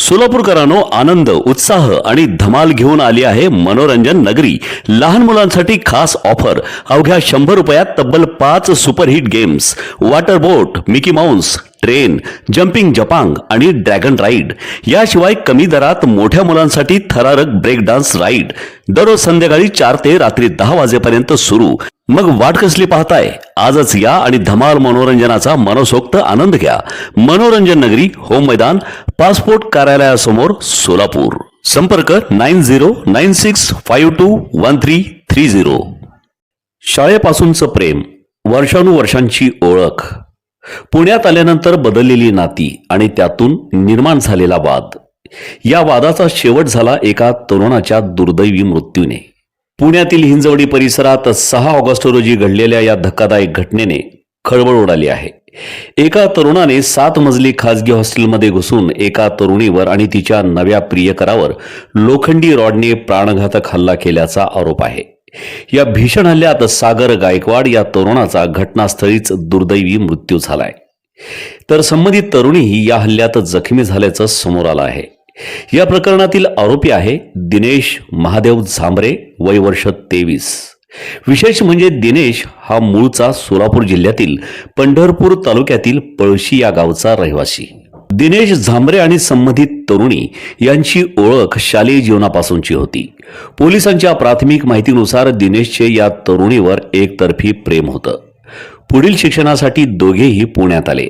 सोलापूरकरांनो, आनंद, उत्साह आणि धमाल घेऊन आली आहे मनोरंजन नगरी. लहान मुलांसाठी खास ऑफर. अवघ्या 100 रुपयात तब्बल 5 सुपरहिट गेम्स, वॉटर बोट, मिकी माउस, ट्रेन, जम्पिंग जपांग आणि ड्रॅगन राईड. याशिवाय कमी दरात मोठ्या मुलांसाठी थरारक ब्रेक डान्स राईड. दररोज संध्याकाळी 4 ते रात्री 10 वाजेपर्यंत सुरू. मग वाट कसली पाहताय? आजच या आणि धमाल मनोरंजनाचा मनसोक्त आनंद घ्या. मनोरंजन नगरी, होम मैदान, पासपोर्ट कार्यालयासमोर, सोलापूर. संपर्क 9096521330. शाळेपासूनचं प्रेम, वर्षानुवर्षांची ओळख, पुण्यात आल्यानंतर बदललेली नाती आणि त्यातून निर्माण झालेला वाद. या वादाचा शेवट झाला एका तरुणाच्या दुर्दैवी मृत्यूने. पुण्यातील हिंजवडी परिसरात 6 ऑगस्ट रोजी घडलेल्या या धक्कादायक घटनेने खळबळ उडाली आहे. एका तरुणाने 7 मजली खासगी हॉस्टेलमध्ये घुसून एका तरुणीवर आणि तिच्या नव्या प्रियकरावर लोखंडी रॉडने प्राणघातक हल्ला केल्याचा आरोप आहे. या भीषण हल्ल्यात सागर गायकवाड या तरुणाचा घटनास्थळीच दुर्दैवी मृत्यू झालाय. तर संबंधित तरुणीही या हल्ल्यात जखमी झाल्याचं समोर आलं आहे. या प्रकरणातील आरोपी आहे दिनेश महादेव झांबरे, वय वर्ष 23. विशेष म्हणजे दिनेश हा मूळचा सोलापूर जिल्ह्यातील पंढरपूर तालुक्यातील पळशी या गावचा रहिवासी. दिनेश झांबरे आणि संबंधित तरुणी यांची ओळख शालेय जीवनापासूनची होती. पोलिसांच्या प्राथमिक माहितीनुसार दिनेशचे या तरुणीवर एकतर्फी प्रेम होतं. पुढील शिक्षणासाठी दोघेही पुण्यात आले.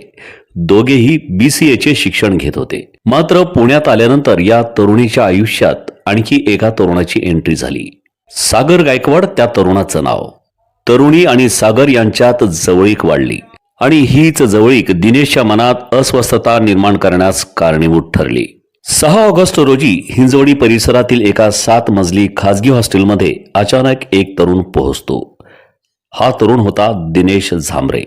दोघेही BCAचे शिक्षण घेत होते. मात्र पुण्यात आल्यानंतर या तरुणीच्या आयुष्यात आणखी एका तरुणाची एंट्री झाली. सागर गायकवाड त्या तरुणाचं नाव. तरुणी आणि सागर यांच्यात जवळीक वाढली आणि हीच जवळीक दिनेशच्या मनात अस्वस्थता निर्माण करण्यास कारणीभूत ठरली. 6 ऑगस्ट रोजी हिंजवडी परिसरातील एका 7 मजली खासगी हॉस्टेलमध्ये अचानक एक तरुण पोहोचतो. हा तरुण होता दिनेश झांबरे.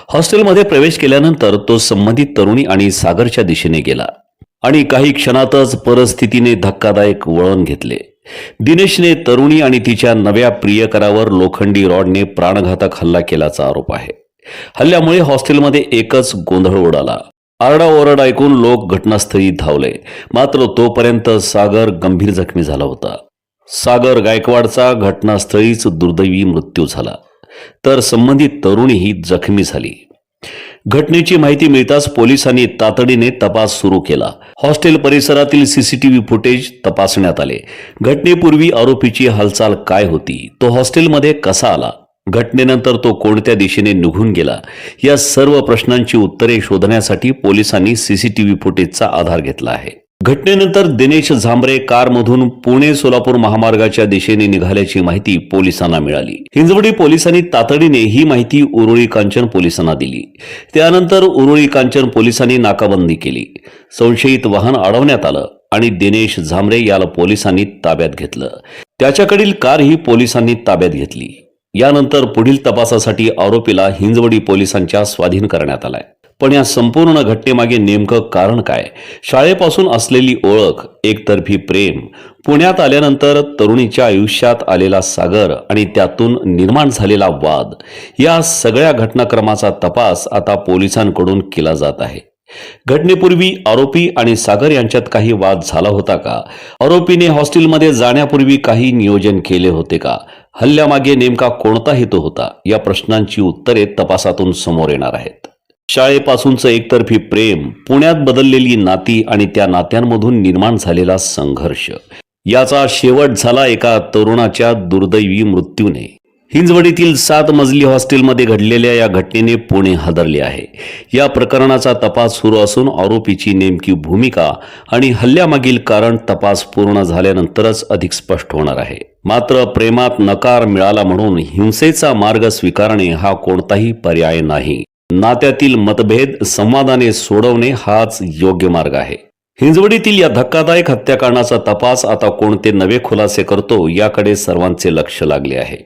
हॉस्टेलमध्ये प्रवेश केल्यानंतर तो संबंधित तरुणी आणि सागरच्या दिशेने गेला आणि काही क्षणातच परिस्थितीने धक्कादायक वळण घेतले. दिनेशने तरुणी आणि तिच्या नव्या प्रियकरावर लोखंडी रॉडने प्राणघातक हल्ला केल्याचा आरोप आहे. हल्ल्यामुळे हॉस्टेलमध्ये एकच गोंधळ उडाला. आरडाओरड ऐकून लोक घटनास्थळी धावले. मात्र तोपर्यंत सागर गंभीर जखमी झाला होता. सागर गायकवाडचा घटनास्थळीच दुर्दैवी मृत्यू झाला, तर संबंधित तरुणीही जखमी झाली. घटनेची माहिती मिळताच पोलिसांनी तातडीने तपास सुरू केला. हॉस्टेल परिसरातील CCTV फुटेज तपासण्यात आले. घटनेपूर्वी आरोपीची हालचाल काय होती, तो हॉस्टेलमध्ये कसा आला, घटनेनंतर तो कोणत्या दिशेने निघून गेला, या सर्व प्रश्नांची उत्तरे शोधण्यासाठी पोलिसांनी CCTV फुटेजचा आधार घेतला आहे. घटनेनंतर दिनेश झांबरे कारमधून पुणे सोलापूर महामार्गाच्या दिशेने निघाल्याची माहिती पोलिसांना मिळाली. हिंजवडी पोलिसांनी तातडीने ही माहिती उरुळी कांचन पोलिसांना दिली. त्यानंतर उरुळी कांचन पोलिसांनी नाकाबंदी केली. संशयित वाहन अडवण्यात आलं आणि दिनेश झांबरे याला पोलिसांनी ताब्यात घेतलं. त्याच्याकडील कारही पोलिसांनी ताब्यात घेतली. यानंतर पुढील तपासासाठी आरोपीला हिंजवडी पोलिसांच्या स्वाधीन करण्यात आलाय. पण या संपूर्ण घटनेमागे नेमकं कारण काय? शाळेपासून असलेली ओळख, एकतर्फी प्रेम, पुण्यात आल्यानंतर तरुणीच्या आयुष्यात आलेला सागर आणि त्यातून निर्माण झालेला वाद, या सगळ्या घटनाक्रमाचा तपास आता पोलिसांकडून केला जात आहे. घटनेपूर्वी आरोपी आणि सागर यांच्यात काही वाद झाला होता का? आरोपीने हॉस्टेलमध्ये जाण्यापूर्वी काही नियोजन केले होते का? हल्ल्यामागे नेमका कोणता हेतू होता? या प्रश्नांची उत्तरे तपासातून समोर येणार आहेत. शाळेपासूनचं एकतर्फी प्रेम, पुण्यात बदललेली नाती आणि त्या नात्यांमधून निर्माण झालेला संघर्ष, याचा शेवट झाला एका तरुणाच्या दुर्दैवी मृत्यूने. हिंजवडीतील 7 मजली हॉस्टेलमध्ये घडलेल्या या घटनेने पुणे हादरले आहे. या प्रकरणाचा तपास सुरू असून आरोपीची नेमकी भूमिका आणि हल्ल्यामागील कारण तपास पूर्ण झाल्यानंतरच अधिक स्पष्ट होणार आहे. मात्र प्रेमात नकार मिळाला म्हणून हिंसेचा मार्ग स्वीकारणे हा कोणताही पर्याय नाही. नात्यातील मतभेद संवादाने सोडवणे हाच योग्य मार्ग आहे. हिंजवडीतील या धक्कादायक हत्याकांडाचा तपास आता कोणते नवे खुलासे करतो, याकडे सर्वांचे लक्ष लागले आहे.